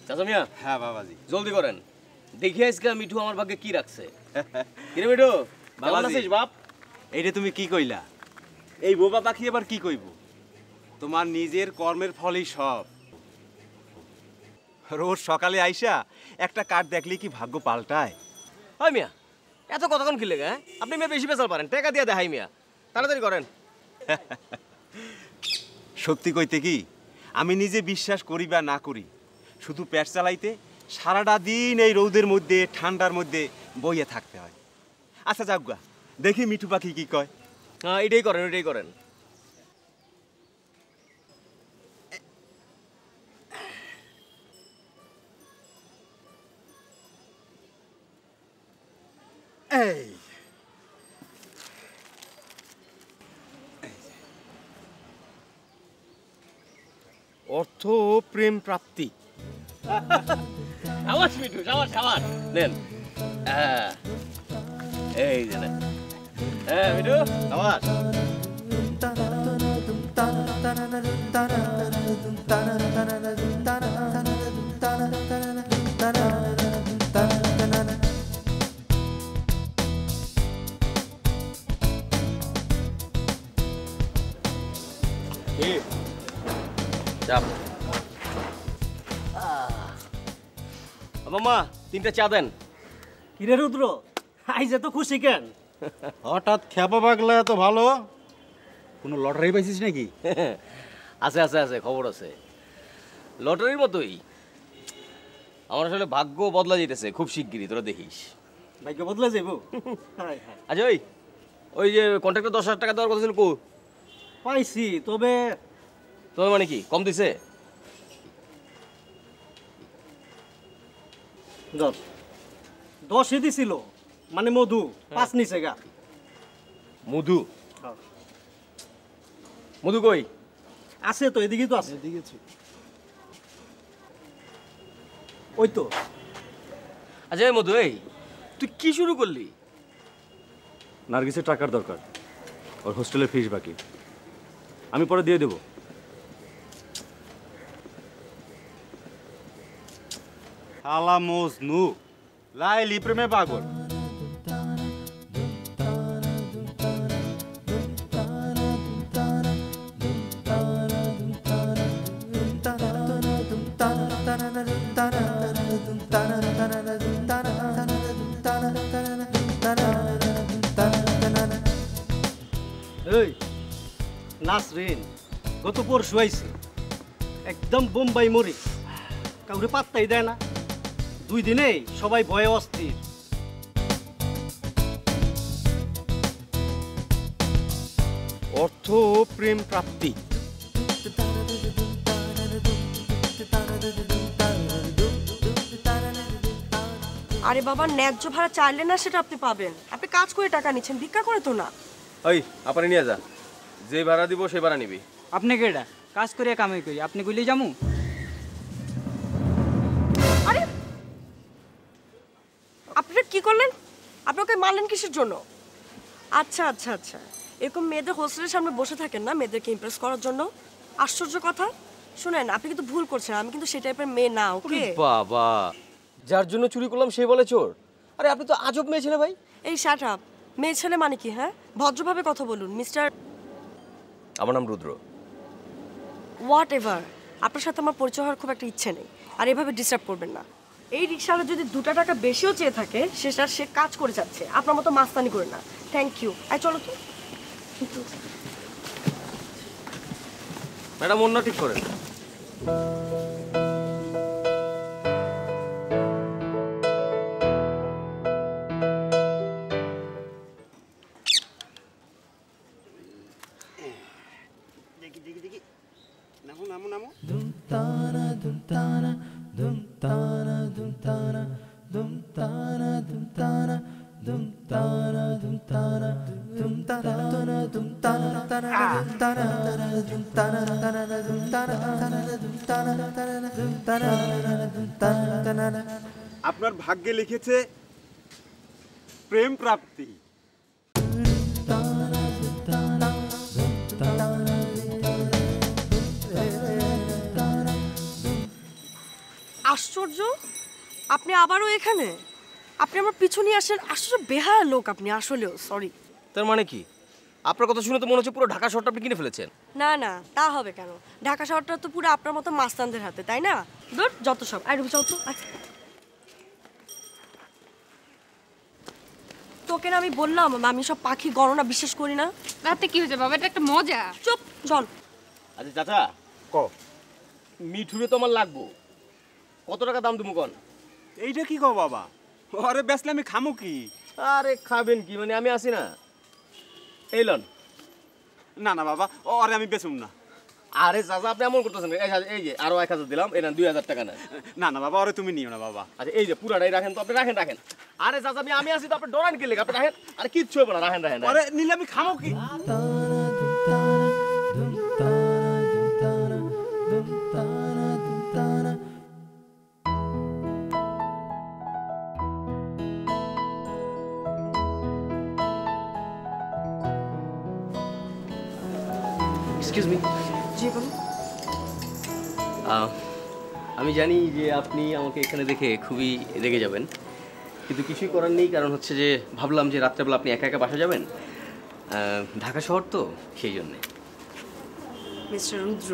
চাচা হ্যাঁ বাবাজি জলদি করেন দেখি আজকে মিঠু আমার ভাগ্যে কি রাখছে কিরে মিঠু ভালো আছিস বাপ এইটা তুমি কি কইলা এই বোবা পাখি আবার কি কইব তোমার নিজের কর্মের ফলই সব রোজ সকালে আইসা একটা কার্ড দেখলে কি ভাগ্য পাল্টায় হয় মিয়া এত কতক্ষণ কি লেগে আপনি মেয়ে বেশি বেচাল পারেন টাকা দিয়ে দেখাই মিয়া তাড়াতাড়ি করেন সত্যি কইতে কি আমি নিজে বিশ্বাস করি বা না করি শুধু পেট চালাইতে সারাটা দিন এই রৌদের মধ্যে ঠান্ডার মধ্যে বইয়ে থাকতে হয় আচ্ছা যাগুয়া দেখি মিঠু পাখি কি কয় হ্যাঁ এটাই করেন এটাই করেন এই অর্থ প্রেম প্রাপ্তি সাবাস মিঠু সাবাস সাবাস নেন এই যে নেন মিঠু সাবাস চাপ মামা তিনটা চা দেন কিরে রুদ্র আইজে তো খুশি কেন হঠাৎ খেপা পাগলা এত ভালো কোনো লটারি পাইছিস নাকি আছে আছে আছে খবর আছে লটারির মতোই আমার আসলে ভাগ্য বদলা যেতেছে খুব শিগগিরই তোরা দেখিস ভাগ্য বদলে যাইব আচ্ছা ওই যে কন্ট্রাক্টর 10,000 টাকা দেওয়ার কথা ছিল কো পাইছি তবে মানে কি কম দিছে 10 দিছিল মানে মধু 5 নিছে গা মধু মধু কই আছে তো এদিকে তো আছে এদিকে ওই তো আচ্ছা মধু তুই কি শুরু করলি নার্গিসের টাকার দরকার ওর হোস্টেলের ফিস বাকি আমি পরে দিয়ে দেব শালা মজনু লাইলি প্রেমে পাগল এই নাসরিন গত পরশু আইছে একদম বোম্বাই মরি কাউরে পাত্তাই দেয় না 2 দিনেই সবাই ভয়ে অস্থির অর্থ প্রেম প্রাপ্তি আরে বাবা ন্যায্য ভাড়া চাইলে না সেটা আপনি পাবেন আপনি কাজ করে টাকা নিচ্ছেন ভিক্ষা করে তো না ওই আপনি নিয়ে যা যে ভাড়া দিব সেই ভাড়া নিবি আপনি কেডা কাজ করে কামাই করি আপনি কইলে যামু আরে আপনারা কি করলেন আপনাকে মারলেন কিসের জন্য আচ্ছা আচ্ছা আচ্ছা এরকম মেয়েদের হোস্টেলের সামনে বসে থাকেন না মেয়েদেরকে ইমপ্রেস করার জন্য আশ্চর্য কথা শুনেন আপনি কিন্তু ভুল করছেন আমি কিন্তু সেই টাইপের মেয়ে না ওকে বাবা যার জন্য চুরি করলাম সে বলে চোর আরে আপনি তো আজব মেয়ে ছেলে ভাই এই শাট আপ মেয়ে ছেলে মানে কি হ্যাঁ ভদ্রভাবে কথা বলুন মিস্টার আমার নাম রুদ্র হোয়াট এভার আপনার সাথে আমার পরিচয় হওয়ার খুব একটা ইচ্ছে নেই আর এভাবে ডিস্টার্ব করবেন না এই রিক্সাওয়ালা যদি 2 টাকা বেশিও চেয়ে থাকে সেটা সে কাজ করে যাচ্ছে আপনার মতো মাস্তানি করে না থ্যাংক ইউ চলো তো ম্যাডাম অন্য ঠিক করেন নামো নামো নামো আপনার ভাগ্যে লিখেছে প্রেম প্রাপ্তি। আশ্চর্য, আপনি আবারও এখানে? আপনি আমার পিছু নিয়ে আসেন, আশ্চর্য বেহায়া লোক আপনি আসলেও। সরি। তার মানে কি? আপনার কথা শুনে তো মনে হচ্ছে পুরো ঢাকা শহরটা আপনি কিনে ফেলেছেন। না না, তা হবে কেন? ঢাকা শহরটা তো পুরো আপনার মতো মাস্তানদের হাতে, তাই না? ধর যত সব। আয় রুবি, চল তো। তোকে না আমি বললাম আমি সব পাখি গণনা বিশ্বাস করি না। রাতে কি হয়েছে বাবা? এটা একটা মজা। চুপ, চল। আচ্ছা চাচা, ক মিঠুরে তো আমার লাগবো, কত টাকা দাম দেবো কন? এইটা কি কো বাবা? আরে বেসলে আমি খামু কি? আরে খাবেন কি, মানে আমি আসি না। এই লন। না না বাবা, আরে আমি বেচুম না। আরে চাচা আপনি এমন করতেছেন, এই যে আরো 1000 দিলাম, এই নেন 2000 টাকা নেন। না না বাবা, আরে তুমি নিও না বাবা। আচ্ছা এই যে পুরাটাই রাখেন তো, আপনি রাখেন রাখেন। আরে চাচা আমি আসি তো, আপনি ডরান কি লেগে? আপনি রাখেন। আরে কিচ্ছু হবে না, রাখেন রাখেন। আরে নিলে আমি খামু কি? Excuse me. জি বলুন। আমি জানি যে আপনি আমাকে এখানে দেখে খুবই রেগে যাবেন, কিন্তু কিছুই করার নেই। কারণ হচ্ছে যে ভাবলাম যে রাত্রেবেলা আপনি একা একা বাসা যাবেন, ঢাকা শহর তো, সেই জন্যে। মিস্টার রুদ্র,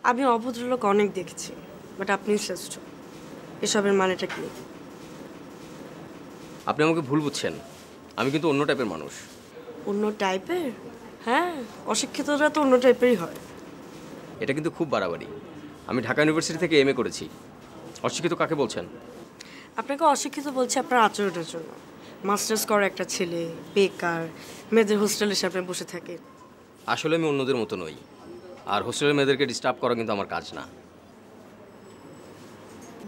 আমি অভদ্রলোক অনেক দেখেছি, বাট আপনি শ্রেষ্ঠ। এসবের মানেটা কি? আপনি আমাকে ভুল বুঝছেন, আমি কিন্তু অন্য টাইপের মানুষ। অন্য টাইপের? হ্যাঁ, অশিক্ষিতরা তো অন্য টাইপেরই হয়। এটা কিন্তু খুব বাড়াবাড়ি। আমি ঢাকা ইউনিভার্সিটি থেকে এমএ করেছি। অশিক্ষিত কাকে বলছেন? আপনাকে অশিক্ষিত বলছে আপনার আচরণের জন্য। মাস্টার্স করা একটা ছেলে, বেকার, মেয়েদের হোস্টেলে এসে আপনি বসে থাকে। আসলে আমি অন্যদের মতো নই, আর হোস্টেলের মেয়েদেরকে ডিস্টার্ব করা কিন্তু আমার কাজ না।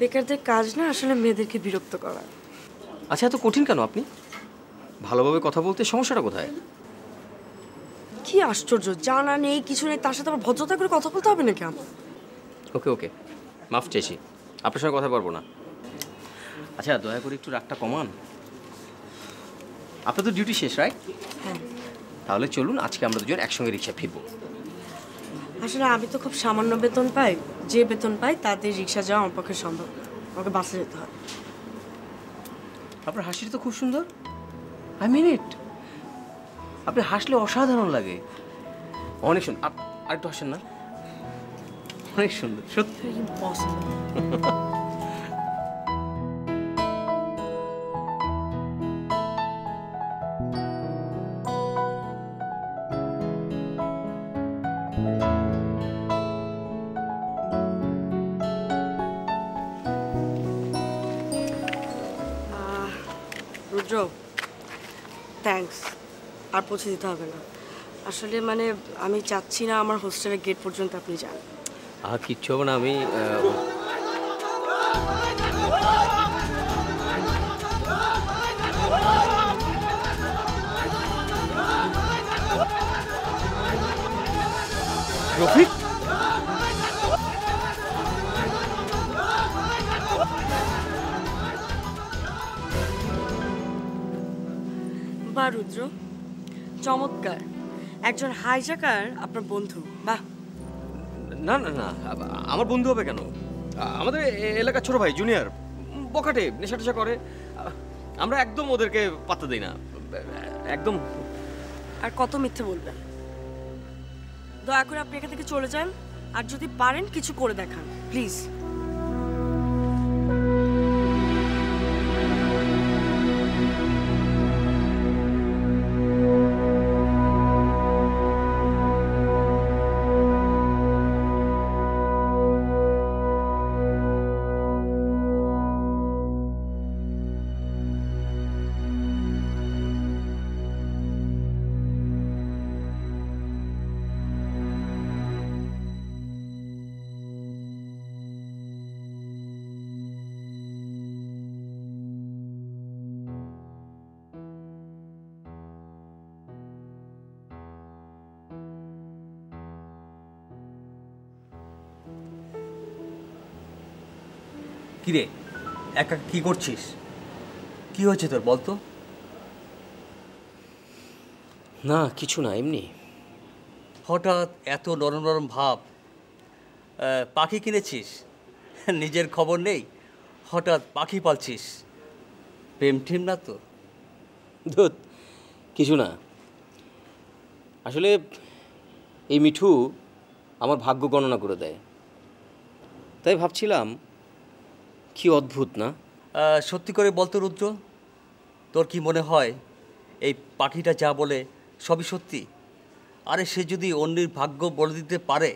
বেকারদের কাজ না আসলে মেয়েদেরকে বিরক্ত করা। আচ্ছা এত কঠিন কেন আপনি? ভালোভাবে কথা বলতে সমস্যাটা কোথায়? কি আশ্চর্য, জানা নেই কিছু নেই, তার সাথে আবার ভদ্রতা করে কথা বলতে হবে নাকি আমার? ওকে ওকে, মাফ চেয়েছি, আপনার সঙ্গে কথা পারবো না। আচ্ছা দয়া করে একটু রাগটা কমান। আপনার তো ডিউটি শেষ, রাইট? হ্যাঁ। তাহলে চলুন আজকে আমরা দুজন একসঙ্গে রিক্সা ফিরবো। আসলে আমি তো খুব সামান্য বেতন পাই, যে বেতন পাই তাতে রিক্সা যাওয়া আমার পক্ষে সম্ভব না, আমাকে বাসে যেতে হয়। আপনার হাসিটা তো খুব সুন্দর, আই মিন ইট। আপনি হাসলে অসাধারণ লাগে, অনেক সুন্দর। আরেকটু হাসেন না, অনেক সুন্দর সত্যি। রুদ্র, থ্যাঙ্কস, আর পৌঁছে দিতে হবে না। আসলে মানে আমি চাচ্ছি না আমার হোস্টেলের গেট পর্যন্ত আপনি যান। কিচ্ছু হবে না, আমি রফিক। বাহ রুদ্র, চমৎকার। একজন হাইজাকার আপনার বন্ধু, বাহ। না না না, আমার বন্ধু হবে কেন? আমাদের এলাকার ছোট ভাই, জুনিয়র, বখাটে, নেশা টেশা করে। আমরা একদম ওদেরকে পাত্তা দিই না, একদম। আর কত মিথ্যে বলবেন? দয়া করে আপনি এখান থেকে চলে যান, আর যদি পারেন কিছু করে দেখান প্লিজ। কিরে একা কি করছিস? কি হয়েছে তোর বলতো? না কিছু না, এমনি। হঠাৎ এত নরম নরম ভাব। পাখি কিনেছিস? নিজের খবর নেই, হঠাৎ পাখি পালছিস। প্রেম টিম না তো? ধুত, কিছু না। আসলে এই মিঠু আমার ভাগ্য গণনা করে দেয়, তাই ভাবছিলাম কি অদ্ভুত না? সত্যি করে বলতো রুদ্র, তোর কি মনে হয় এই পাখিটা যা বলে সবই সত্যি? আরে সে যদি অন্যের ভাগ্য বলে দিতে পারে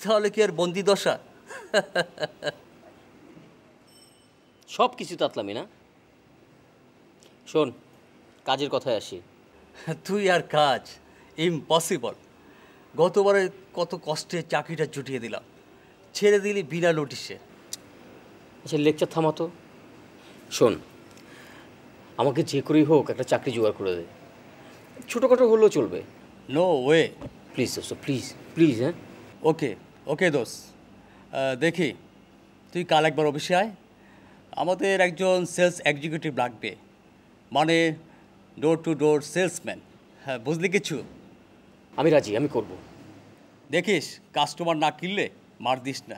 তাহলে কি আর বন্দি দশা? সব কিছু তাতলামি না। শোন, কাজের কথায় আসি। তুই আর কাজ ইম্পসিবল। গতবারে কত কষ্টে চাকরিটা জুটিয়ে দিলাম, ছেড়ে দিলি বিনা নোটিশে। আচ্ছা লেকচার থামাতো। শোন, আমাকে যে করেই হোক একটা চাকরি জোগাড় করে দে, ছোটোখাটো হলেও চলবে। No way. প্লিজ দোস্ত, প্লিজ প্লিজ। হ্যাঁ ওকে ওকে দোস, দেখি তুই কাল একবার অফিসে আয়। আমাদের একজন সেলস এক্সিকিউটিভ লাগবে, মানে ডোর টু ডোর সেলসম্যান। হ্যাঁ, বুঝলি কিছু? আমি রাজি, আমি করব। দেখিস কাস্টমার না কিনলে মার দিস না।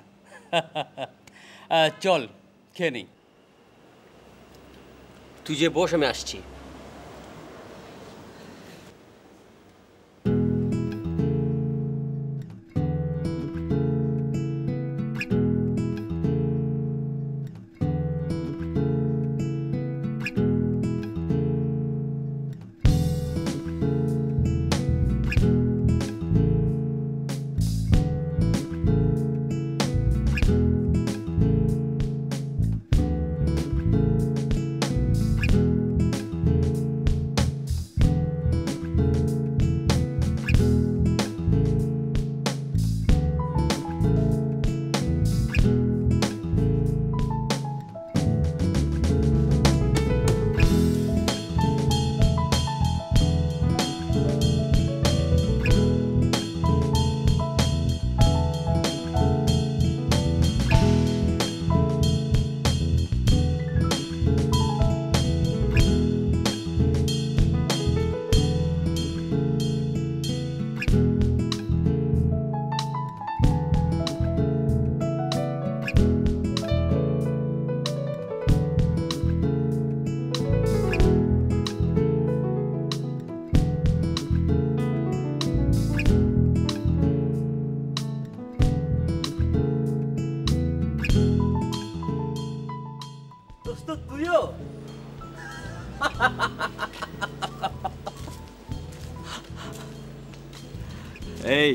চল খেয়ে নিই। তুই যে বস, আমি আসছি। দোস্ত তুইও? এই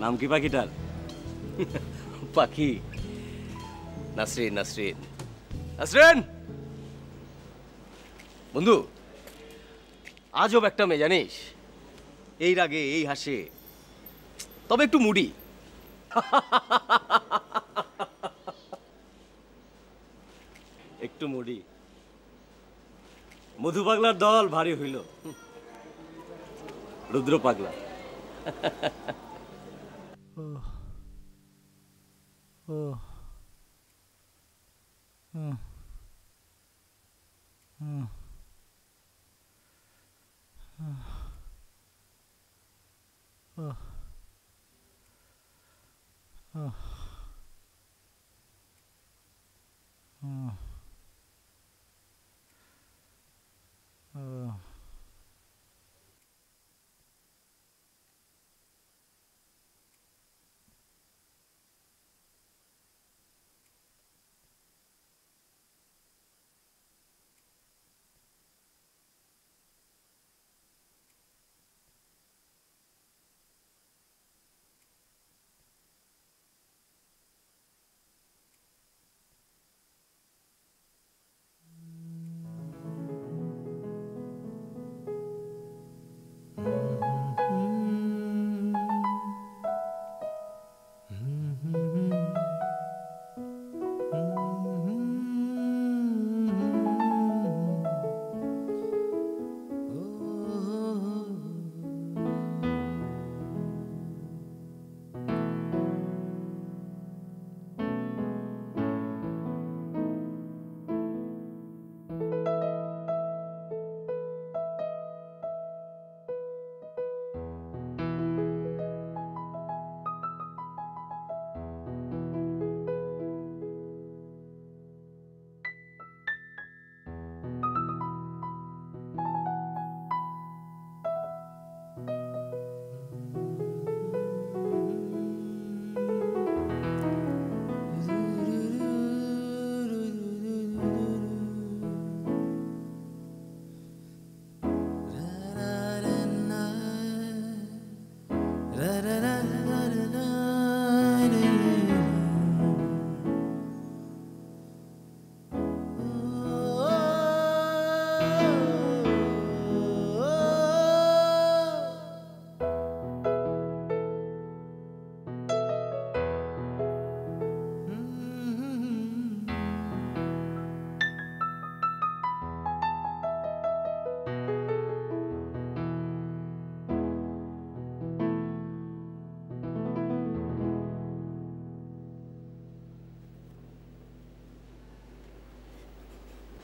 নাম কি পাখিটার? পাখি নাসরিন। নাসরিন, নাসরিন বন্ধু, আজব একটা মেয়ে জানিস। এই রাগে, এই হাসে, তবে একটু মুডি। একটু মুড়ি। মধু পাগলার দল ভারী হইল। রুদ্র পাগলা।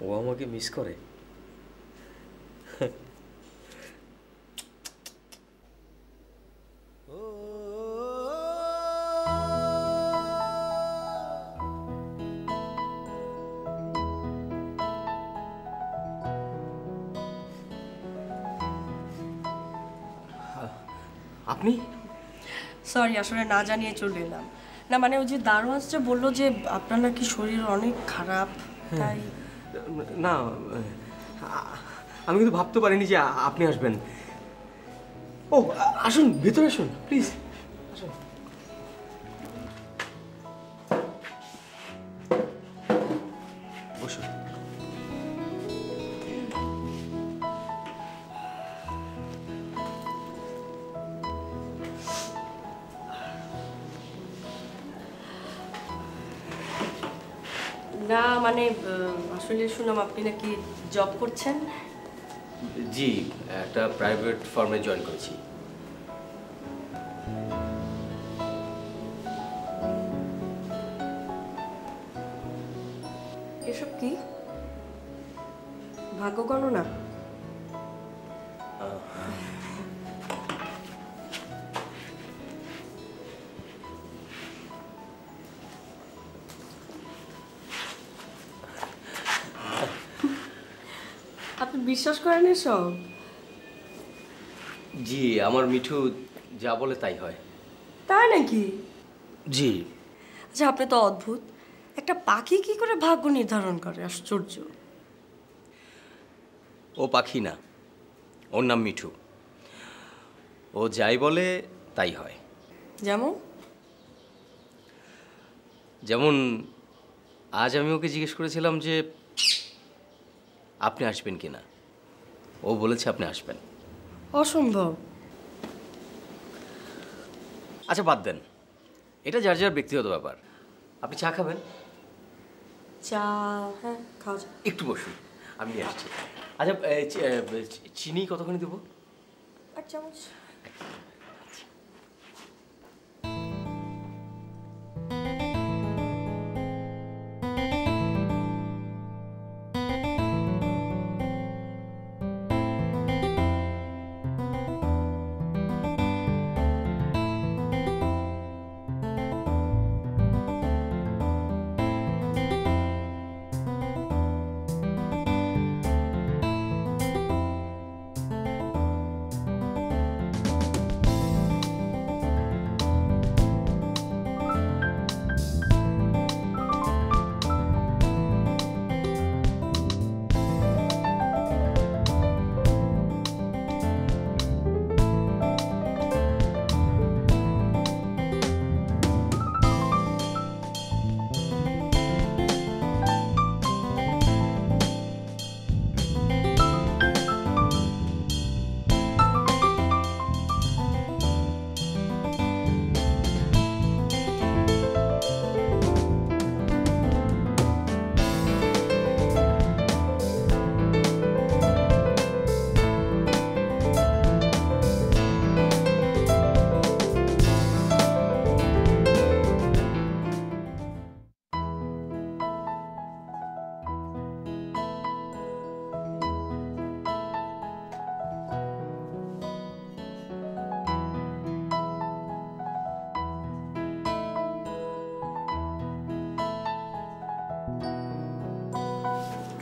ও আমাকে মিস করে? আপনি? সরি, আসলে না জানিয়ে চলে এলাম। না মানে ওই যে দারোয়ান যে বললো যে আপনার নাকি শরীর অনেক খারাপ, তাই। না, আমি কিন্তু ভাবতে পারিনি যে আপনি আসবেন। ও আসুন, ভেতরে আসুন প্লিজ, আসুন। বসুন। না মানে আসলে শুনলাম আপনি নাকি জব করছেন। জি, একটা প্রাইভেট ফার্মে জয়েন করেছি। এসব কি ভাগ্য গণনা? আপনি বিশ্বাস করেন এসব? জি, আমার মিঠু যা বলে তাই হয়। তাই নাকি? জি। আচ্ছা, আপনি তো অদ্ভুত। একটা পাখি কি করে ভাগ্য নির্ধারণ করে? আশ্চর্য। ও পাখি না, ওর নাম মিঠু। ও যাই বলে তাই হয়। যেমন? যেমন আজ আমি ওকে জিজ্ঞেস করেছিলাম যে আপনি আসবেন কিনা, ও বলেছে আপনি আসবেন। অসম্ভব। আচ্ছা বাদ দেন, এটা যার যার ব্যক্তিগত ব্যাপার। আপনি চা খাবেন? চা? হ্যাঁ, খাওয়া যায়। একটু বসুন, আমি নিয়ে আসছি। আচ্ছা চিনি কতখানি দেবো? 1 চামচ।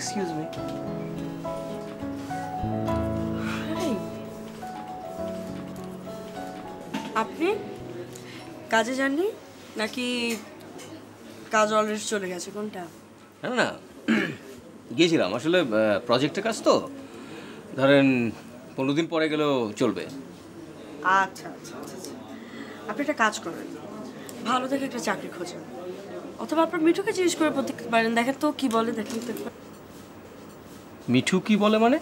Excuse me. আপনি কাজে যাননি নাকি কাজ অলরেডি চলে গেছে? কোনটা? না না, গিয়েছিলাম আসলে প্রজেক্টের কাজ তো, ধরেন 15 দিন পরে গেলেও চলবে। আচ্ছা আচ্ছা আচ্ছা। আপনি একটা কাজ করেন, ভালো দেখে একটা চাকরি খোঁজেন, অথবা আপনার মিঠুকে জিজ্ঞেস করে বলতে পারেন। দেখেন তো কি বলে, দেখেন তো। মিঠু কি বলে মানে?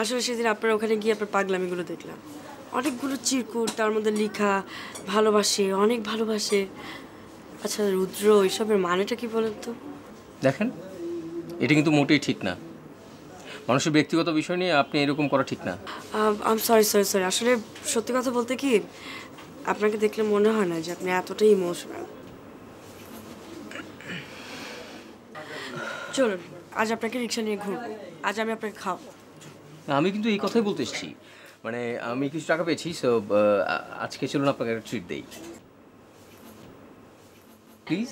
আসলে সেদিন আপনার ওখানে গিয়ে আপনার পাগলামিগুলো দেখলাম, অনেকগুলো চিরকুট, তার মধ্যে লেখা ভালোবাসে, অনেক ভালোবাসে। আচ্ছা রুদ্র, এইসবের মানেটা কি বলেন তো? দেখেন, এটা কিন্তু মোটেই ঠিক না। মানুষের ব্যক্তিগত বিষয় নিয়ে আপনি এরকম করা ঠিক না। আম সরি সরি সরি, আসলে সত্যি কথা বলতে কি, আপনাকে দেখলে মনে হয় না যে আপনি এতটাই ইমোশনাল। চলুন আজ আপনাকে রিক্সা নিয়ে ঘুরবো, আজ আমি আপনাকে খাওয়াবো। আমি কিন্তু এই কথাই বলতে এসেছি, মানে আমি কিছু টাকা পেয়েছি, সো আজকে চলুন আপনাকে একটা ট্রিট দেই প্লিজ।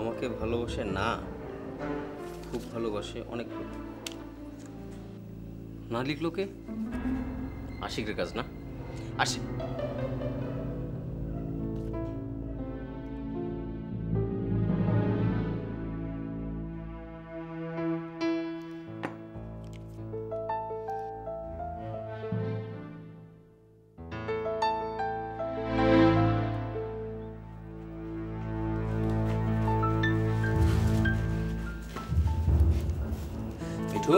আমাকে ভালোবাসে না, খুব ভালোবাসে, অনেক ভালো। না লিখলো কে? আশিকের কাজ না? আশিক মিঠু,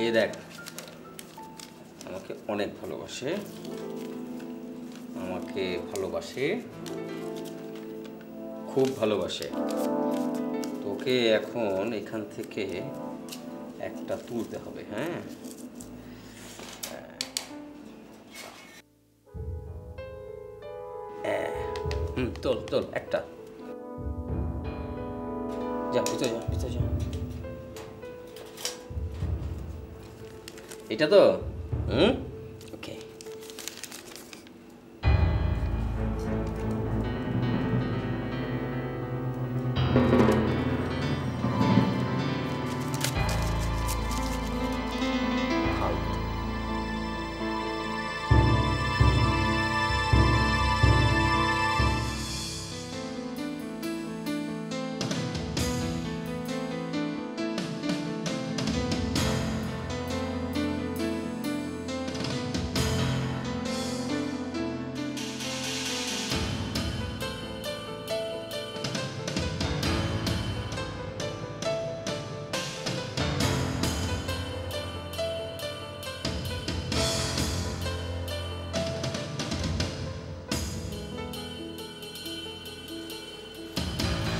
এই দেখ, আমাকে অনেক ভালোবাসে, আমাকে ভালোবাসে, খুব ভালোবাসে। তোকে এখন এখান থেকে একটা তুলতে হবে, হ্যাঁ? তোল তোল একটা, যা ভিতরে যা, ভিতরে যা। এটা তো ওকে।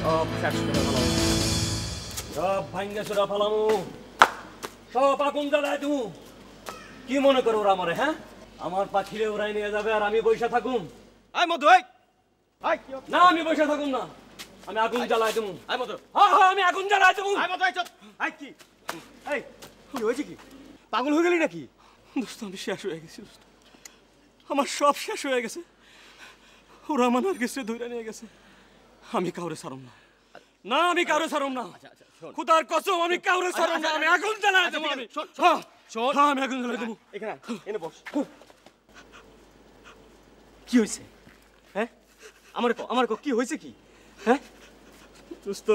সব শেষ করে ফেলাম, সব ভাঙ্গা চোরা ফেলামু, সব আগুন জ্বালায় দেবো। কি মনে করো ওরা আমারে? হ্যাঁ, আমার পাখিরে ওরাই নিয়ে যাবে আর আমি বৈশা থাকুম? না, আমি বৈশা থাকুম না, আমি আগুন জ্বালায় দেবো। আমি আগুন জ্বালায় দেবো। কি হয়েছে? কি পাগল হয়ে গেলি নাকি? দোস্ত, আমি শেষ হয়ে গেছি দোস্ত, আমার সব শেষ হয়ে গেছে। ওরা আমার নার্গিসে ধরে নিয়ে গেছে। আমি কাউরে ছাড়ম না, না আমি কাউরে ছাড়ম না, খোদার কসম আমি কাউরে ছাড়ম না। আমি আগুন জ্বালায় দেবো। আমি আমি আগুন জ্বালায় দেবো। এখানে এনে বস। কি হয়েছে? হ্যাঁ, আমার কি হয়েছে? কি হ্যাঁ দোস্ত,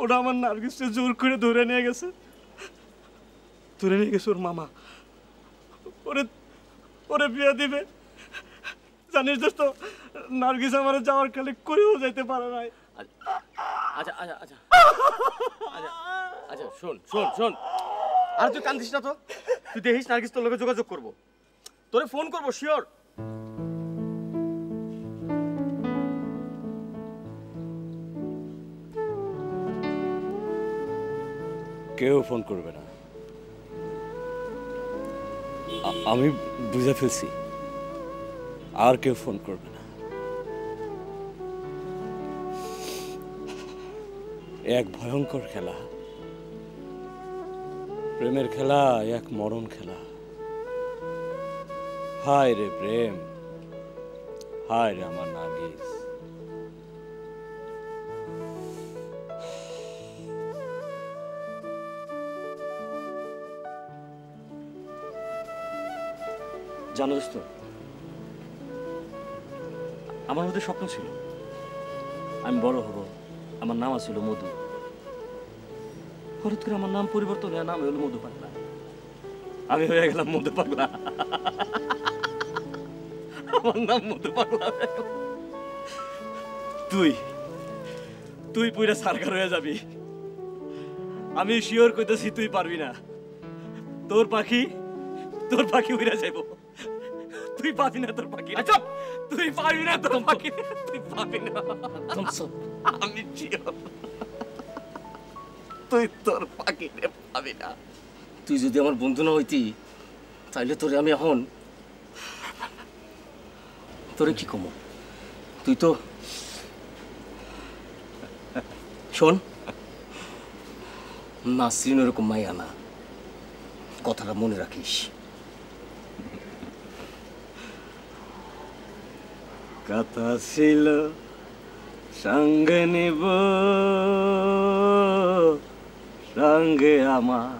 ওরা আমার নার্গিসে জোর করে ধরে নিয়ে গেছে, ধরে নিয়ে গেছে ওর মামা। ওরে বিয়ে দিবে। জানিস দোস্ত, নার্গিস আমার যাওয়ার কালে করেও যাইতে পারে নাই। আচ্ছা আচ্ছা আচ্ছা আচ্ছা, শোন শোন শোন, আর তুই কান্দিস না তো। তুই দেখিস নার্গিস তোর লোকে যোগাযোগ করবো, তোরে ফোন করবো শিওর। কেউ ফোন করবে না, আমি বুঝে ফেলছি। আর কেউ ফোন করবে না। এক ভয়ঙ্কর খেলা, প্রেমের খেলা, এক মরণ খেলা। হায় রে প্রেম, হায় রে আমার নার্গিস। জানো দোস্ত, আমার মধ্যে স্বপ্ন ছিল আমি বড় হব, আমার নাম ছিল মধু। হঠাৎ করে আমার নাম পরিবর্তন হয়ে নাম হলো মধু পাগলা। আমি হয়ে গেলাম মধু পাগলা। আমার নাম মধু পাগলা। তুই তুই পুরা সরকার হয়ে যাবি। আমি শিওর কইতেছি তুই পারবি না। তোর পাখি উড়ে যাইব। তুই পাবি না তোর পাখি। চুপ, তুই পাবি না তোর পাখি, তুই পাবি না। আমি শিওর তুই তোর পাখি পাবি না। তুই যদি আমার বন্ধু না হইতি তাইলে তোরে আমি এখন তোরে কি কমো? তুই তো শোন, নাসরিন ওরকম মাইয়া না, কথাটা মনে রাখিস। কথা ছিল সঙ্গে নিব, সঙ্গে আমার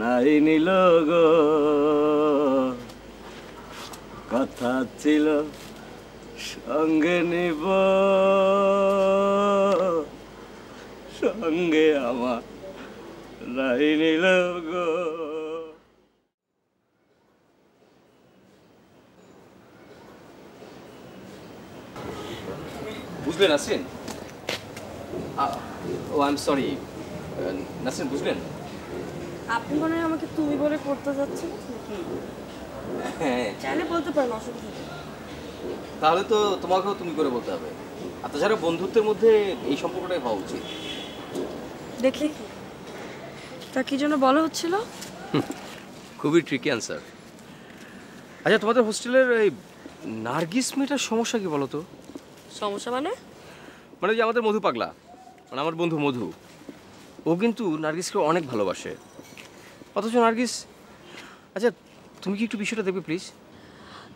নাই নিল গো। কথা ছিল সঙ্গে নিব, সঙ্গে আমার নাই নিল গো। বুঝলেন নাসরিন? ও আই এম সরি নাসরিন, বুঝলেন? আপনি মনে হয় আমাকে তুমি বলে করতে যাচ্ছেন নাকি? হ্যাঁ, চাইলে বলতে পারেন, অসুবিধা নেই। তাহলে তো তোমাকেও তুমি করে বলতে হবে। আর তাছাড়া বন্ধুত্বের মধ্যে এই সম্পর্কটাই হওয়া উচিত। দেখি তা কি জন্য বলা হচ্ছিল? খুবই ট্রিকি অ্যান্সার। আচ্ছা, তোমাদের হোস্টেলের এই নার্গিস মেয়েটার সমস্যা কি বলো তো? সমস্যা মানে? মানে যে আমাদের মধু পাগলা, মানে আমার বন্ধু মধু, ও কিন্তু নার্গিসকে অনেক ভালোবাসে, অথচ নার্গিস... আচ্ছা, তুমি কি একটু বিষয়টা দেখবে প্লিজ?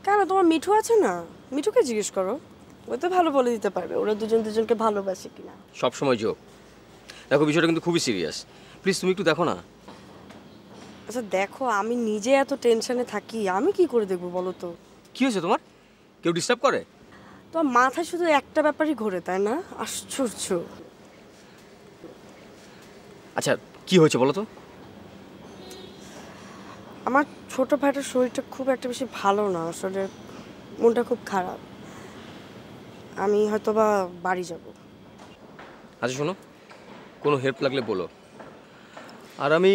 কেন, তোমার মিঠু আছে না, মিঠুকে জিজ্ঞেস করো, ও তো ভালো বলে দিতে পারবে ওরা দুজন দুজনকে ভালোবাসে কিনা। সব সময় জোক। দেখো, বিষয়টা কিন্তু খুবই সিরিয়াস, প্লিজ তুমি একটু দেখো না। আচ্ছা দেখো, আমি নিজে এত টেনশনে থাকি, আমি কি করে দেখবো বলো তো? কি হয়েছে তোমার? কেউ ডিস্টার্ব করে? তোমার মাথায় শুধু একটা ব্যাপারই ঘোরে, তাই না? আশ্চর্য। আচ্ছা, কি হয়েছে বলো তো? আমার ছোট ভাইটার শরীরটা খুব একটা বেশি ভালো না, আসলে মনটা খুব খারাপ, আমি হয়তো বা বাড়ি যাব। আচ্ছা শোনো, কোনো হেল্প লাগলে বলো। আর আমি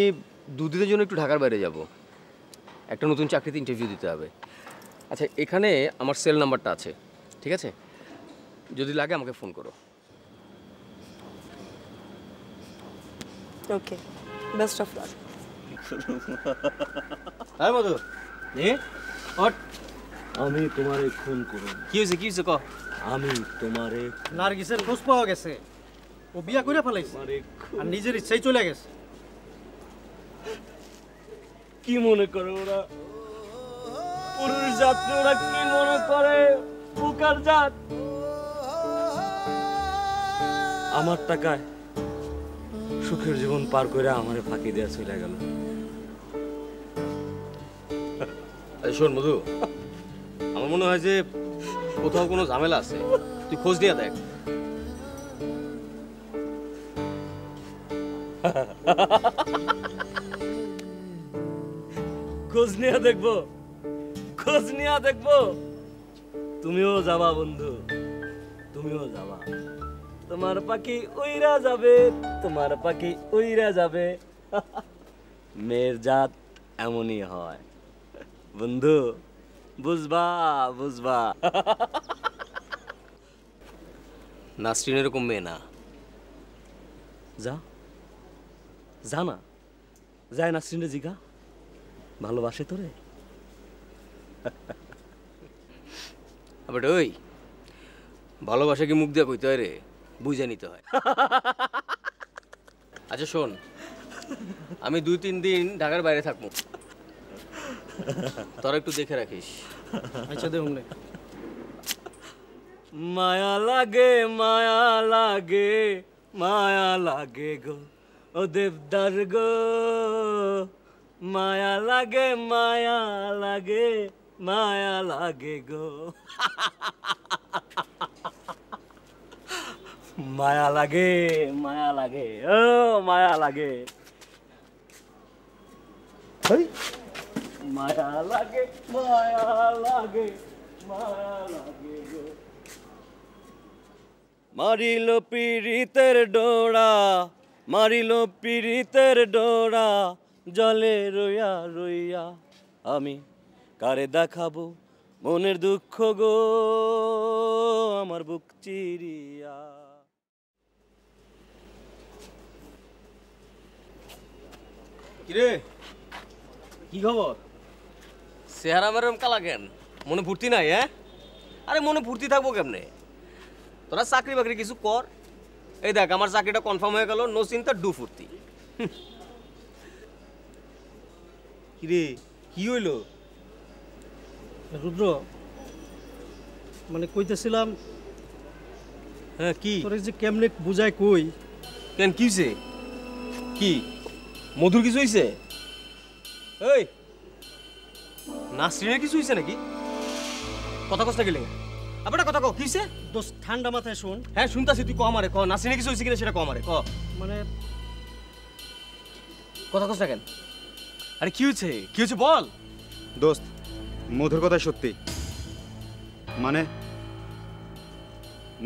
দুদিনের জন্য একটু ঢাকার বাইরে যাব, একটা নতুন চাকরিতে ইন্টারভিউ দিতে হবে। আচ্ছা, এখানে আমার সেল নাম্বারটা আছে, ঠিক আছে? যদি লাগে আমাকে ফোন করো। ওকে, বেস্ট অফ লাক। হ্যাঁ মধু, আমি তোমারে খুন করব। কি হয়েছে, কি হয়েছে ক? আমি তোমারে নার্গিসের খোঁজ পাওয়া গেছে, ও বিয়া করে ফেলাইছে আর নিজের ইচ্ছাই চলে গেছে। কি মনে করে ওরা? পুরুষ জাতি ওরা কি মনে করে? ফুকার জাত। আমার টাকায় সুখের জীবন পার করে আমারে ফাঁকি দেওয়া চলে গেল। শোন মধু, আমার মনে হয় যে কোথাও কোনো ঝামেলা আছে, তুই খোঁজ নিয়ে দেখ। খোঁজ নিয়ে দেখবো, খোঁজ নিয়ে দেখবো। তুমিও যাবা বন্ধু, তুমিও যাবা। তোমার পাখি উইরা যাবে, তোমার পাখি উইরা যাবে। মেয়ের জাত এমনই হয় বন্ধু, বুঝবা বুঝবা। নাসরিন এরকম মেয়ে না। যা যা না, যায় নাসরিনে জিগা ভালোবাসে তোরে। আবার ওই ভালোবাসা কি মুখ দিয়ে কইতে হয় রে, বুঝে নিতে হয়। আচ্ছা শোন, আমি 2-3 দিন ঢাকার বাইরে থাকবো, তোরা একটু দেখে রাখিস। আচ্ছা দেখুন, মায়া লাগে মায়া লাগে মায়া লাগে গো ও দেবদার গো, মায়া লাগে মায়া লাগে মায়া লাগে গো। মায়া লাগে মায়া লাগে ও মায়া লাগে, মায়া লাগে মায়া লাগে মায়া লাগে গো। মারিল পীড়িতের ডোরা, মারিল পীড়িতের ডোরা, জলে রইয়া রইয়া আমি কারে দেখাবো মনের দুঃখ গো আমার বুক চিরিয়া। কিরে কি খবর? চেহারা মেরম কালা কেন? মনে ফুর্তি নাই? হ্যাঁ, আরে মনে ফুর্তি থাকবো কেমনে? তোরা চাকরি বাকরি কিছু কর। এই দেখ আমার চাকরিটা কনফার্ম হয়ে গেল, নো চিন্তা ডু ফুর্তি। কিরে কি হইলো? রুদ্র, মানে কইতেছিলাম, হ্যাঁ কি তোরে যে কেমনে বুঝাই কই। কেন কি হইছে? কি মধুর কিছু হইছে? এই নাসরিনের কিছু হইছে নাকি? কথা কষ্ট গেলে আপনার কথা কও, কি হইছে? দোস্ত ঠান্ডা মাথায় শোন। হ্যাঁ শুনতাছি, তুই ক আমারে ক, নাসরিনের কিছু হইছে কিনা সেটা ক আমারে ক। মানে কথা কষ্ট কেন? আরে কি হয়েছে, কি হয়েছে বল। দোস্ত মধুর কথা সত্যি, মানে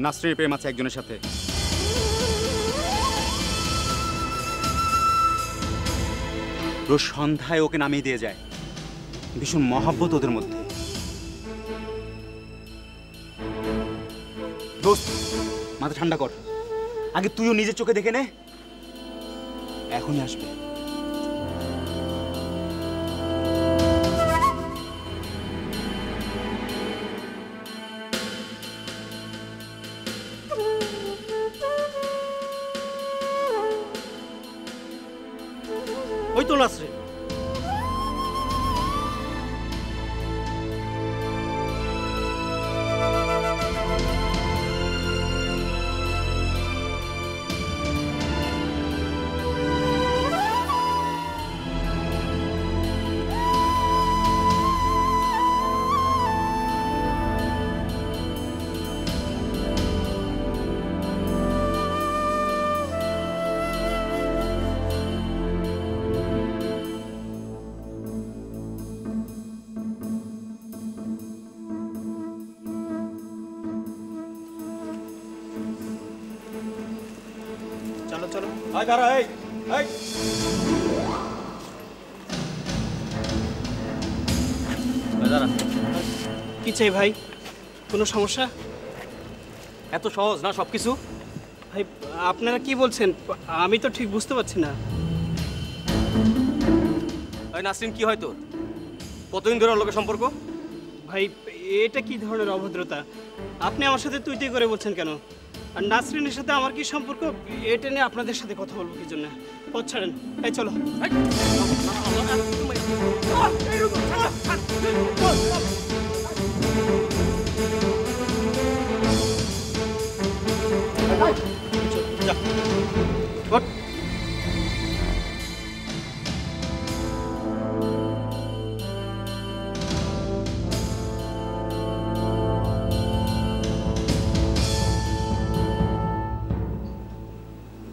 নাসরিনের প্রেম আছে একজনের সাথে। রোজ সন্ধ্যায় ওকে নামিয়ে দিয়ে যায়, ভীষণ মহাব্বত ওদের মধ্যে। দোস্ত মাথা ঠান্ডা কর, আগে তুইও নিজের চোখে দেখে নে, এখনই আসবে। ওই তো নাসরিন। চলো চলো, আয় দাঁড়া, এই এই দাঁড়া, কি চাই ভাই? কোনো সমস্যা? এত সহজ না সবকিছু। ভাই আপনারা কি বলছেন? আমি তো ঠিক বুঝতে পারছি না। ওই নাসরিন কি হয় তোর? কতদিন ধরে ওর লোকের সম্পর্ক? ভাই এটা কি ধরনের অভদ্রতা? আপনি আমার সাথে তুই তুই করে বলছেন কেন? আর নাসরিনের সাথে আমার কি সম্পর্ক এটা নিয়ে আপনাদের সাথে কথা বলবো কি জন্য? পথ ছাড়েন, এই চলো।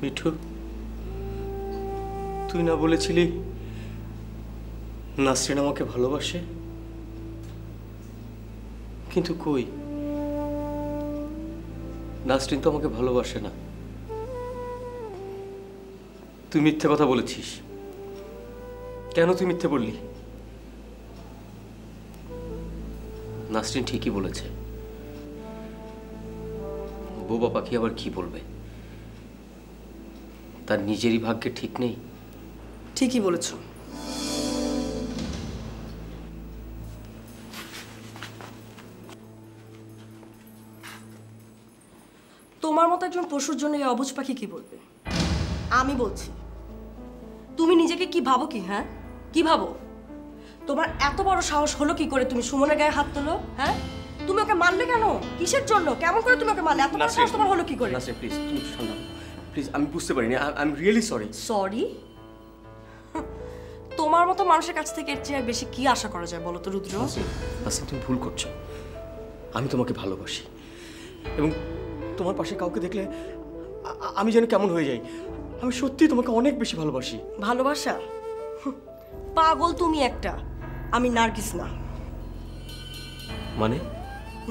মিঠু, তুই না বলেছিলি নাসরিন আমাকে ভালোবাসে? কিন্তু কই, নাসরিন তো আমাকে ভালোবাসে না। তুই মিথ্যে কথা বলেছিস। কেন তুই মিথ্যে বললি? নাসরিন ঠিকই বলেছে। বউবা পাখি আবার কি বলবে? তার নিজেরই ভাগ্যে ঠিক নেই। ঠিকই বলেছো। তোমার মতো একজন পশুর জন্য এই অবুঝ পাখি কি বলবে? আমি বলছি, তুমি নিজেকে কি ভাবো? কি হ্যাঁ, কি ভাবো? তোমার এত বড় সাহস হলো কি করে তুমি সুমনের গায়ে হাত তোলো? হ্যাঁ, তুমি ওকে মারলে কেন? কিসের জন্য? কেমন করে তুমি ওকে মারলে? এত বড় সাহস তোমার হলো কি করে? নাসরিন প্লিজ, তুমি শান্ত হও। প্লিজ, আমি বুঝতে পারিনি। I am really sorry. Sorry? তোমার মতো মানুষের কাছ থেকে এর চেয়ে বেশি কি আশা করা যায় বলো তো রুদ্র? নাসরিন, তুমি ভুল করছো। আমি তোমাকে ভালোবাসি এবং তোমার পাশে কাউকে দেখলে আমি যেন কেমন হয়ে যাই। আমি সত্যি তোমাকে অনেক বেশি ভালোবাসি। ভালোবাসা? পাগল তুমি একটা। আমি নার্গিস না। মানে?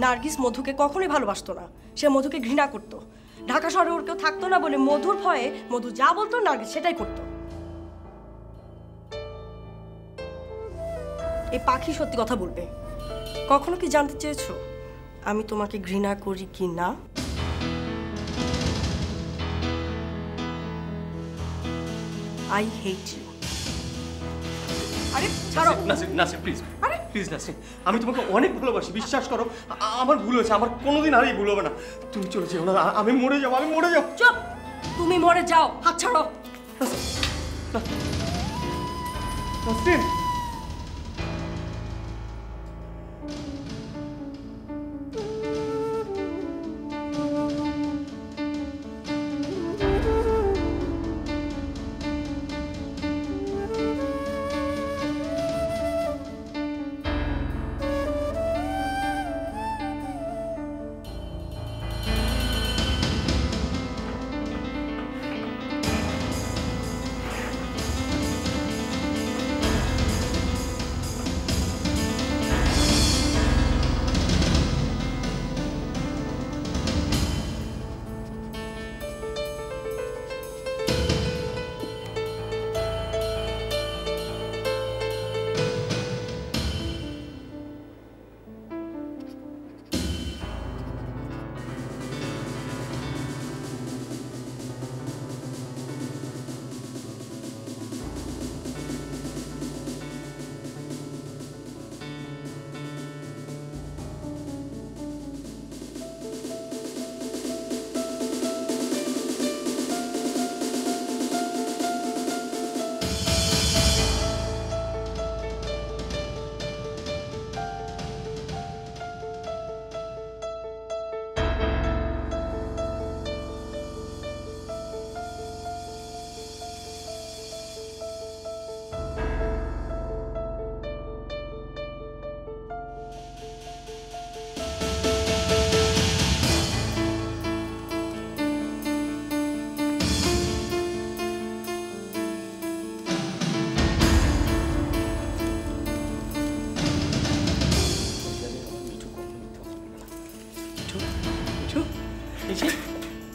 নার্গিস মধুকে কখনোই ভালোবাসতো না, সে মধুকে ঘৃণা করতো। ঢাকা শহরে ওর কেউ থাকতো না বলে মধুর ভয়ে মধু যা বলতো নার্গিস সেটাই করতো। এই পাখি সত্যি কথা বলবে। কখনো কি জানতে চেয়েছো আমি তোমাকে ঘৃণা করি কি না? I hate you. আরে ছাড়ো নাসির, নাসির প্লিজ, প্লিজ নাসির, আমি তোমাকে অনেক ভালোবাসি, বিশ্বাস করো। আমার ভুল হয়েছে, আমার কোনোদিন আর এই ভুল হবে না। তুমি চলে যেও না, আমি মরে যাবো, আমি মরে যাবো। চুপ, তুমি মরে যাও, হাত ছাড়ো। Nasrin,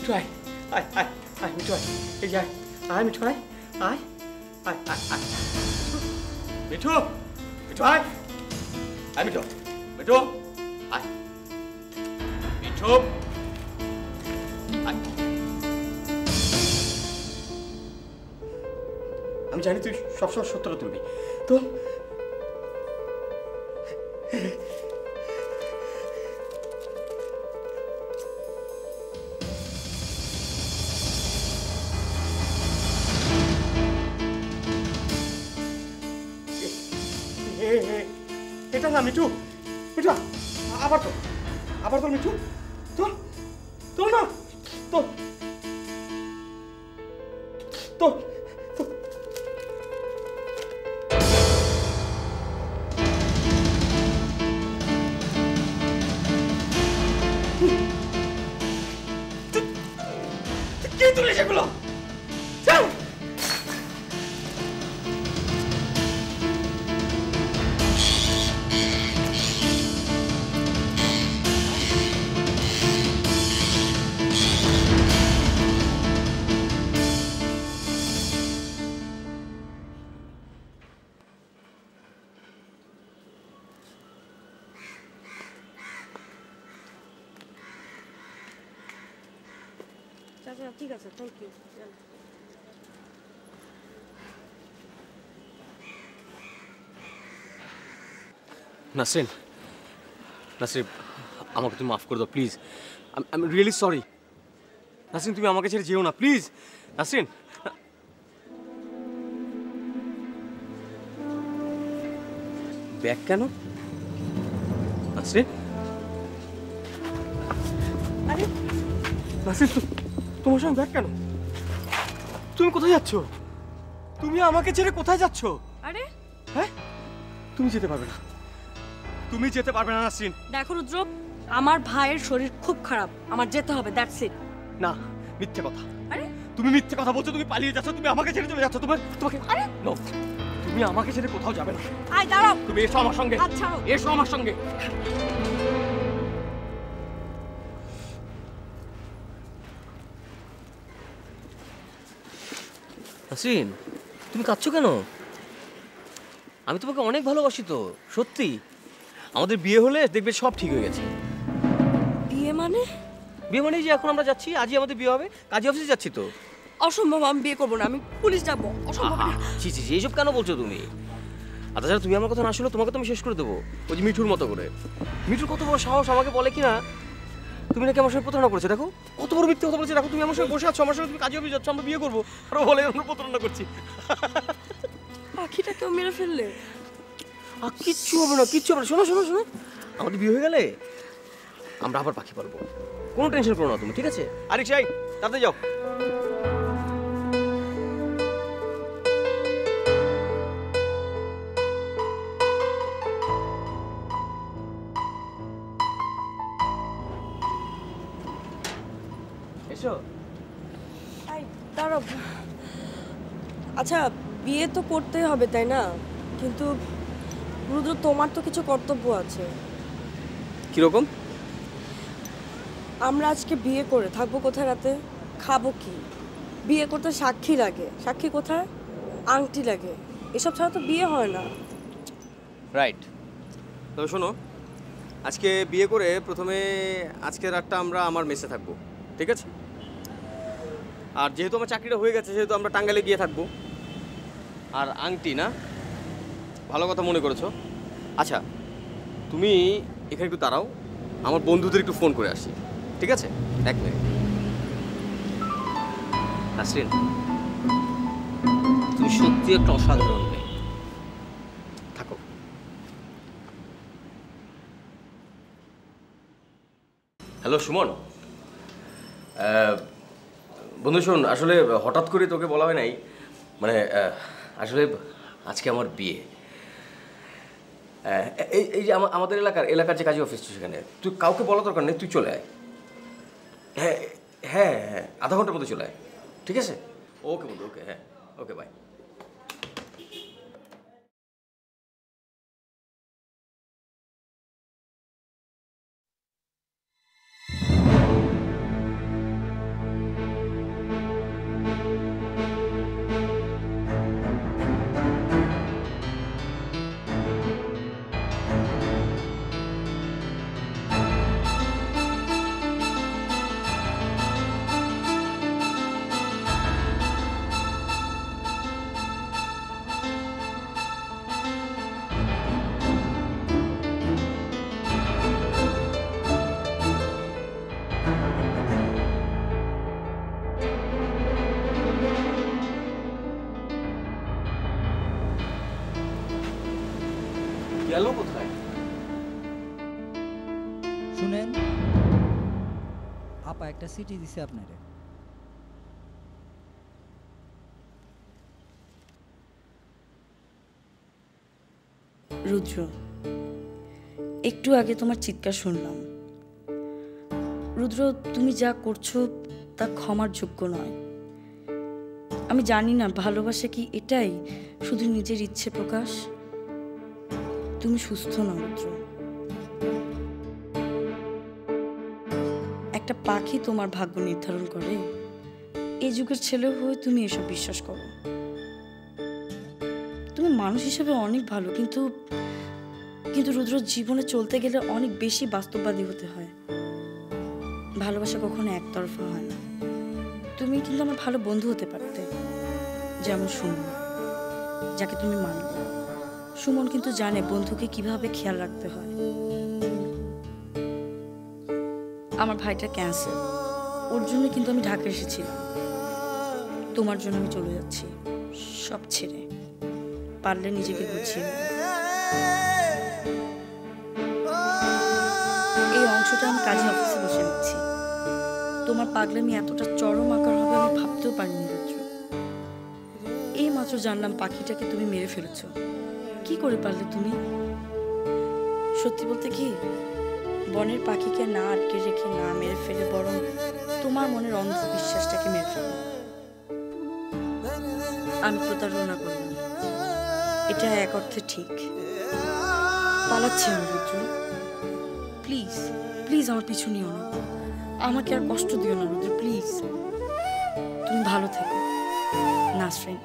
Try. Me try. Hey, yeah. Me try. Me too. Me try. Me too. Me too. Me too. আমি জানি তুই সবসময় সত্যটা তুলবি তো এটা না মিঠু, মিঠু আবার তো মিঠু, তো না তো তো কে তুলে সেগুলো? ঠিক আছে, থ্যাংক ইউ। নাসরিন, নাসরিন আমাকে তুমি মাফ করে দাও please. I am really sorry. Nasrin তুমি আমাকে ছেড়ে যেও না প্লিজ। নাসরিন, ব্যাগ কেন? নাসরিন, আরে নাসরিন তোমার সঙ্গে ব্যাগ কেন? তুমি কোথায় যাচ্ছ? তুমি আমাকে ছেড়ে কোথায় যাচ্ছ? আরে হ্যাঁ, তুমি যেতে পারবে না, তুমি যেতে পারবে না নাসরিন। দেখো রুদ্র, আমার ভাইয়ের শরীর খুব খারাপ, আমার যেতে হবে, দ্যাটস ইট। না, মিথ্যে কথা। আরে তুমি মিথ্যে কথা বলছো, তুমি পালিয়ে যাচ্ছ, তুমি আমাকে ছেড়ে চলে যাচ্ছ। তোমাকে আরে নো, তুমি আমাকে ছেড়ে কোথাও যাবে না। আয় দাঁড়াও, তুমি এসো আমার সঙ্গে, হাত ছাড়ো। এসো আমার সঙ্গে। নাসরিন, তুমি কাঁদছো কেন? আমি তোমাকে অনেক ভালোবাসি তো, সত্যি। আমাদের বিয়ে হলে দেখবে সব ঠিক হয়ে গেছে। বিয়ে মানে? বিয়ে মানে যে এখন আমরা যাচ্ছি, আজই আমাদের বিয়ে হবে, কাজী অফিসে যাচ্ছি তো। অসম্ভব, আমি বিয়ে করবো না, আমি পুলিশ যাবো। অসম্ভব। ছি ছি, এইসব কেন বলছো তুমি? আর তাছাড়া তুমি আমার কথা না শুনলে তোমাকে তো আমি শেষ করে দেবো, ওই যে মিঠুর মতো করে। মিঠুর কত বড় সাহস, আমাকে বলে কি না তুমি নাকি আমার সঙ্গে প্রতারণা করেছে। দেখো কত বড় মিথ্যে কথা বলছে। দেখো তুমি আমার সঙ্গে বসে আছো, আমার সঙ্গে তুমি কাজে অফিস যাচ্ছ, আমরা বিয়ে করবো, আর বলে আমরা প্রতারণা করছি। পাখিটাকেও মেরে ফেললে? আর কিচ্ছু হবে না, কিচ্ছু হবে না। শোনো শোনো শোনো, আমাদের বিয়ে হয়ে গেলে আমরা আবার পাখি পালবো, কোনো টেনশন করো না তুমি, ঠিক আছে? আরিক সাই, তাড়াতাড়ি যাও। এসো। দাঁড়াও। আচ্ছা, বিয়ে তো করতেই হবে তাই না? কিন্তু রুদ্র, তোমার তো কিছু কর্তব্য আছে। কিরকম? আমরা আজকে বিয়ে করে থাকবো কোথায় রাতে? খাবো কি? বিয়ে করতে সাক্ষী লাগে, সাক্ষী কোথায়? আংটি লাগে। এসব ছাড়া তো বিয়ে হয় না। রাইট। তবে শোনো, আজকে বিয়ে করে প্রথমে আজকের রাতটা আমরা আমার মেসে থাকবো, ঠিক আছে? আর যেহেতু আমার চাকরিটা হয়ে গেছে, সেহেতু আমরা টাঙ্গাইলে গিয়ে থাকবো। আর আংটি না, ভালো কথা মনে করেছো। আচ্ছা, তুমি এখানে একটু দাঁড়াও, আমার বন্ধুদের একটু ফোন করে আসি, ঠিক আছে? 1 মিনিট। নাসরিন, তুমি সত্যি একটা অসাধারণ মেয়ে। থাকো। হ্যালো সুমন, বন্ধু শোন, আসলে হঠাৎ করে তোকে বলা হয় নাই, মানে আসলে আজকে আমার বিয়ে। এই যে আমাদের এলাকার যে কাজী অফিস, সেখানে তুই কাউকে বলা দরকার নেই, তুই চলে আয়। হ্যাঁ হ্যাঁ হ্যাঁ, আধা ঘন্টার মধ্যে চলে আয়, ঠিক আছে? ওকে বন্ধু, ওকে, হ্যাঁ ওকে, বাই। গেল কোথায়? শুনেন, আপা একটা চিঠি দিছে আপনারে। রুদ্র, একটু আগে তোমার চিৎকার শুনলাম। রুদ্র, তুমি যা করছো তা ক্ষমার যোগ্য নয়। আমি জানি না ভালোবাসা কি এটাই, শুধু নিজের ইচ্ছে প্রকাশ? তুমি সুস্থ না রুদ্র। একটা পাখি তোমার ভাগ্য নির্ধারণ করে? এই যুগের ছেলে হয়ে তুমি এসব বিশ্বাস করো? তুমি মানুষ হিসেবে অনেক ভালো, কিন্তু রুদ্র, জীবনে চলতে গেলে অনেক বেশি বাস্তববাদী হতে হয়। ভালোবাসা কখনো একতরফা হয় না। তুমি কিন্তু আমার ভালো বন্ধু হতে পারতে, যেমন সুমন, যাকে তুমি মানলে। সুমন কিন্তু জানে বন্ধুকে কিভাবে খেয়াল রাখতে হয়। আমার ভাইটা ক্যান্সার, ওর জন্য কিন্তু আমি ঢাকা এসেছিলাম। তোমার জন্য আমি চলে যাচ্ছি, সব ছেড়ে। পারলে নিজেকে গুছিয়ে নেবে। এই অংশটা আমি কাজী অফিসে বসে নিচ্ছি। তোমার পাগলামি এতটা চরম আকার হবে আমি ভাবতেও পারিনি রুদ্র। এই মাত্র জানলাম পাখিটাকে তুমি মেরে ফেলেছো। কি করে পারলে তুমি? সত্যি বলতে কি, বনের পাখিকে না আটকে রেখে, না মেরে ফেলে, বরং তোমার মনের অন্ধবিশ্বাসটাকে মেরে ফেলো। আমি প্রতারণা করলাম, এটা এক অর্থে ঠিক। পালাচ্ছি আমি রুদ্র। প্লিজ প্লিজ আমার পিছু নিও না, আমাকে আর কষ্ট দিও না রুদ্র, প্লিজ। তুমি ভালো থেকো। নাসরিন।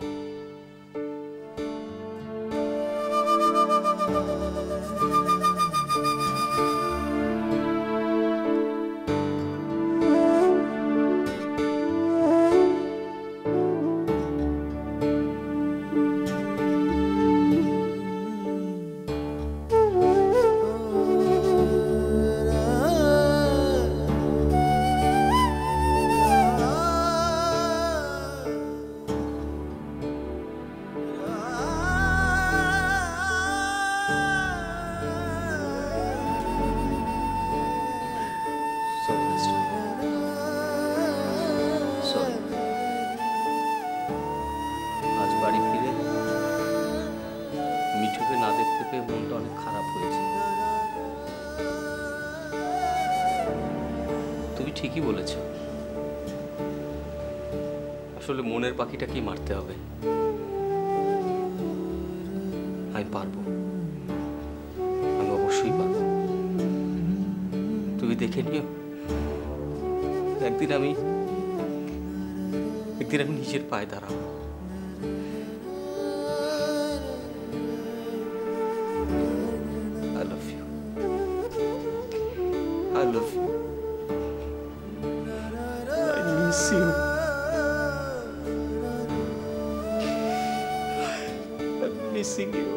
আজ বাড়ি ফিরে মিঠুকে না দেখতে পেয়ে মনটা অনেক খারাপ হয়েছে। তুমি ঠিকই বলেছ, আসলে মনের পাখিটাকেই মারতে হবে। আমি পারবো, আমি অবশ্যই পারবো। তুমি দেখে নিও, একদিন আমি নিজের পায়ে দাঁড়াবো। I love you. I love you. I miss you. I'm missing you.